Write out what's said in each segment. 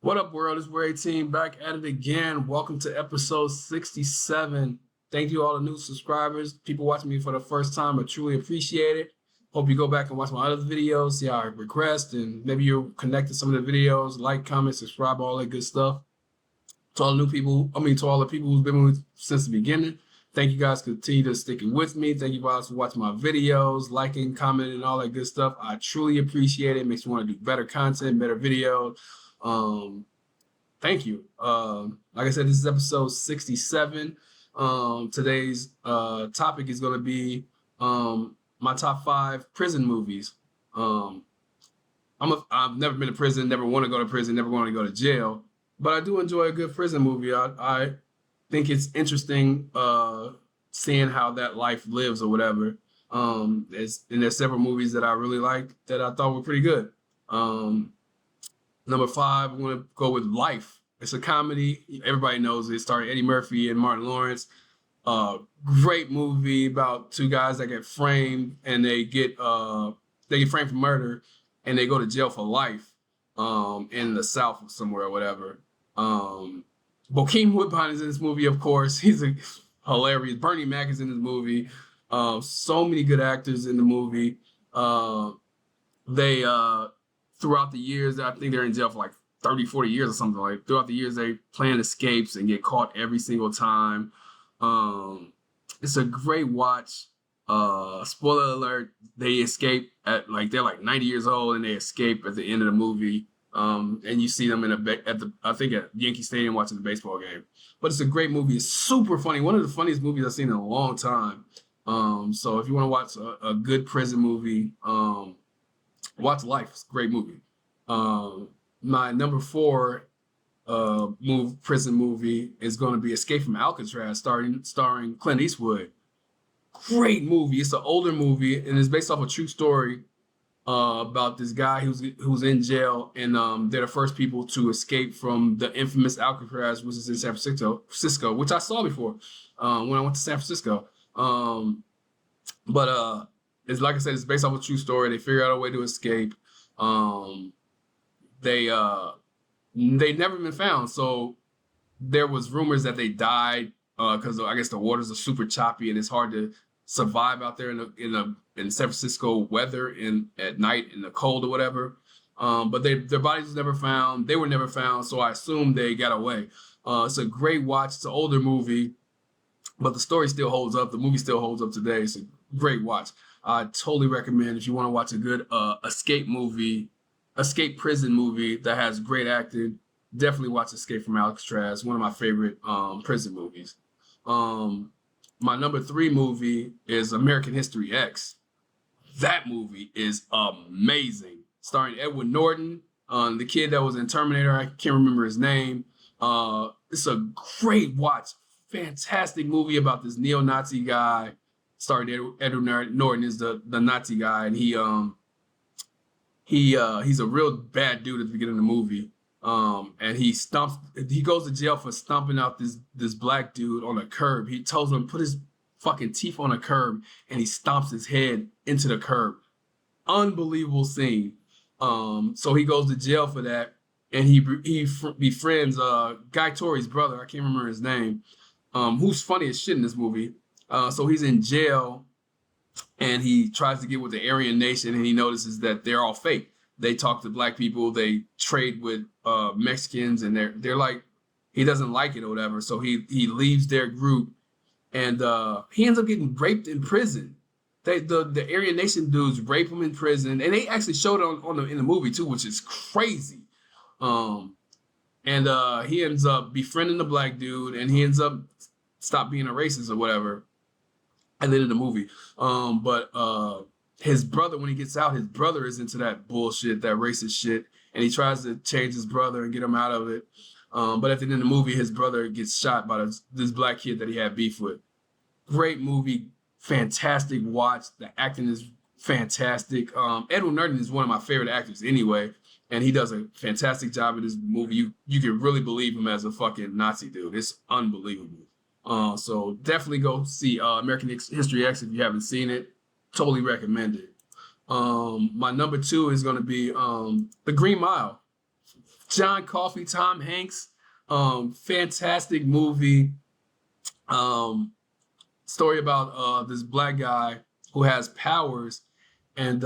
What up, world? It's We're 18 back at it again. Welcome to episode 67. Thank you all the new subscribers, people watching me for the first time. I truly appreciate it. Hope you go back and watch my other videos, see how I regressed, and maybe you'll connect to some of the videos, like, comment, subscribe, all that good stuff. To all the new people, to all the people who've been with me since the beginning, thank you guys for continue to sticking with me. Thank you guys for watching my videos, liking, commenting, all that good stuff. I truly appreciate it. It makes me want to do better content, better videos. Thank you. Like I said, this is episode 67. Today's topic is going to be my top 5 prison movies. I've never been to prison, never want to go to prison, never want to go to jail, but I do enjoy a good prison movie. I think it's interesting seeing how that life lives or whatever. There's several movies that I really like that I thought were pretty good. Number 5, I'm going to go with Life. It's a comedy. Everybody knows it. Starring Eddie Murphy and Martin Lawrence. Great movie about two guys that get framed, and they get framed for murder, and they go to jail for life in the South somewhere or whatever. Bokeem Woodbine is in this movie, of course. He's hilarious. Bernie Mac is in this movie. So many good actors in the movie. Throughout the years, I think they're in jail for like 30, 40 years or something. Like throughout the years, they plan escapes and get caught every single time. It's a great watch. Spoiler alert, they escape they're like 90 years old and they escape at the end of the movie. And you see them at Yankee Stadium watching the baseball game. But it's a great movie. It's super funny. One of the funniest movies I've seen in a long time. So if you want to watch a good prison movie, watch Life. It's a great movie. My number 4 prison movie is going to be Escape from Alcatraz, starring Clint Eastwood. Great movie. It's an older movie, and it's based off a true story about this guy who's in jail, and they're the first people to escape from the infamous Alcatraz, which is in San Francisco, which I saw before when I went to San Francisco. It's like I said, it's based off a true story. They figure out a way to escape. They never been found. So there was rumors that they died because I guess the waters are super choppy and it's hard to survive out there in San Francisco weather at night in the cold or whatever. But their bodies was never found. They were never found. So I assume they got away. It's a great watch. It's an older movie, but the story still holds up. The movie still holds up today. It's a great watch. I totally recommend if you want to watch a good escape prison movie that has great acting. Definitely watch Escape from Alcatraz. One of my favorite prison movies. My number 3 movie is American History X. That movie is amazing. Starring Edward Norton, the kid that was in Terminator. I can't remember his name. It's a great watch. Fantastic movie about this neo-Nazi guy. Starring Edward Norton is the Nazi guy, and he's a real bad dude at the beginning of the movie. And he goes to jail for stomping out this black dude on a curb. He tells him put his fucking teeth on a curb, and he stomps his head into the curb. Unbelievable scene. So he goes to jail for that, and he befriends Guy Tori's brother. I can't remember his name. Who's funny as shit in this movie. So he's in jail, and he tries to get with the Aryan Nation, and he notices that they're all fake. They talk to black people, they trade with Mexicans, and they're like, he doesn't like it or whatever. So he leaves their group, and he ends up getting raped in prison. The Aryan Nation dudes rape him in prison, and they actually showed it in the movie too, which is crazy. He ends up befriending the black dude, and he ends up stop being a racist or whatever at the end of the movie. His brother, when he gets out, his brother is into that bullshit, that racist shit, and he tries to change his brother and get him out of it. But at the end of the movie, his brother gets shot by this black kid that he had beef with. Great movie, fantastic watch. The acting is fantastic. Edward Norton is one of my favorite actors anyway, and he does a fantastic job in this movie. You can really believe him as a fucking Nazi dude. It's unbelievable. So definitely go see American History X if you haven't seen it. Totally recommend it. My number 2 is going to be The Green Mile. John Coffey, Tom Hanks, fantastic movie. Um, Story about this black guy who has powers, and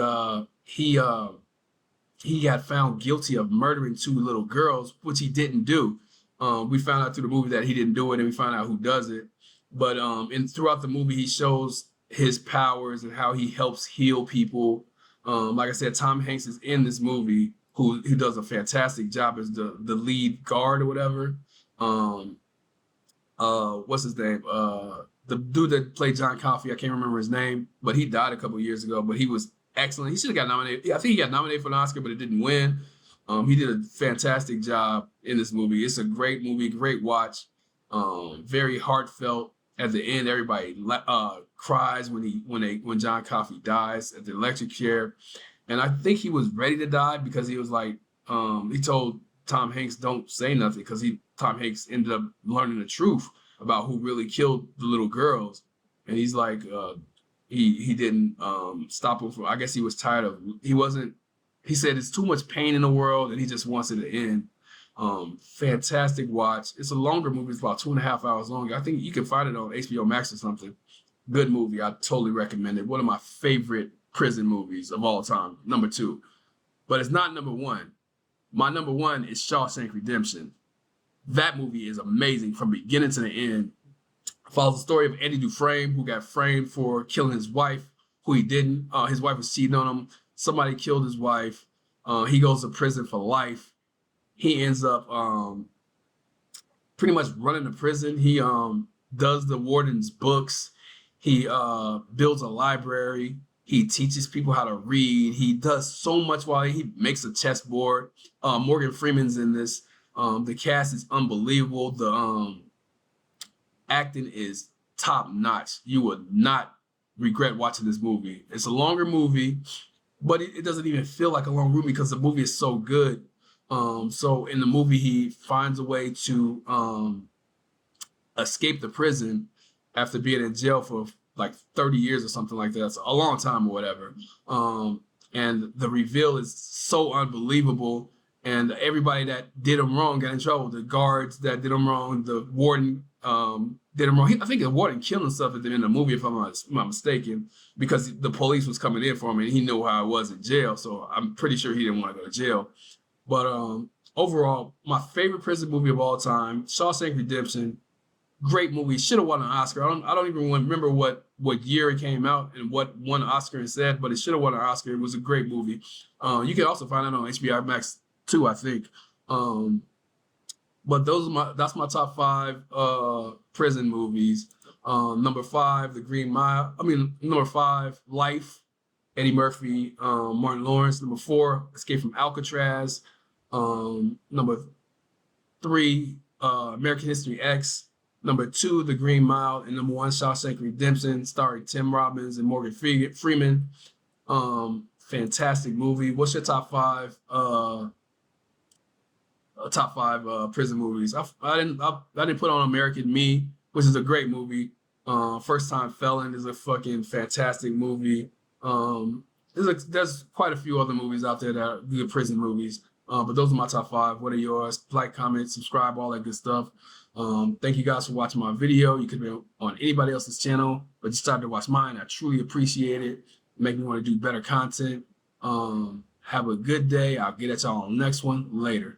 he got found guilty of murdering two little girls, which he didn't do. We found out through the movie that he didn't do it, and we found out who does it. But and throughout the movie, he shows his powers and how he helps heal people. Like I said, Tom Hanks is in this movie, who does a fantastic job as the lead guard or whatever. Um, what's his name? The dude that played John Coffey, I can't remember his name, but he died a couple of years ago. But he was excellent. He should have got nominated. I think he got nominated for an Oscar, but it didn't win. He did a fantastic job in this movie. It's a great movie, great watch. Very heartfelt. At the end, everybody cries when John Coffey dies at the electric chair, and I think he was ready to die because he was like, he told Tom Hanks, "Don't say nothing," because Tom Hanks ended up learning the truth about who really killed the little girls, and he's like, he didn't stop him from. I guess he was tired of. He wasn't. He said it's too much pain in the world, and he just wants it to end. Fantastic watch. It's a longer movie. It's about 2.5 hours long. I think you can find it on HBO Max or something. Good movie. I totally recommend it. One of my favorite prison movies of all time. Number 2, but it's not number 1. My number 1 is Shawshank Redemption. That movie is amazing from beginning to the end. Follows the story of Eddie Dufresne, who got framed for killing his wife, who he didn't. His wife was cheating on him. Somebody killed his wife. He goes to prison for life. He ends up pretty much running the prison. He does the warden's books. He builds a library. He teaches people how to read. He does so much while he makes a chessboard. Morgan Freeman's in this. The cast is unbelievable. The acting is top notch. You would not regret watching this movie. It's a longer movie, but it doesn't even feel like a long movie because the movie is so good. So in the movie, he finds a way to escape the prison after being in jail for like 30 years or something like that. It's a long time or whatever. And the reveal is so unbelievable. And everybody that did him wrong got in trouble. The guards that did him wrong, the warden did him wrong. I think the warden killed himself at the end of the movie, if I'm not mistaken, because the police was coming in for him and he knew how it was in jail. So I'm pretty sure he didn't want to go to jail. But overall, my favorite prison movie of all time, Shawshank Redemption. Great movie. Should have won an Oscar. I don't even remember what year it came out and what won an Oscar instead, but it should have won an Oscar. It was a great movie. You can also find it on HBO Max too, I think. But that's my top 5 prison movies. Number 5, The Green Mile. Number 5, Life, Eddie Murphy, Martin Lawrence. Number 4, Escape from Alcatraz. Number 3, American History X. Number 2, The Green Mile, and number 1, Shawshank Redemption, starring Tim Robbins and Morgan Freeman. Fantastic movie. What's your top 5? Top 5 prison movies. I didn't put on American Me, which is a great movie. First Time Felon is a fucking fantastic movie. There's quite a few other movies out there that are good prison movies. But those are my top 5. What are yours? Like, comment, subscribe, all that good stuff. Thank you guys for watching my video. You could be on anybody else's channel, but you decided to watch mine. I truly appreciate it. Make me want to do better content. Have a good day. I'll get at y'all on the next one. Later.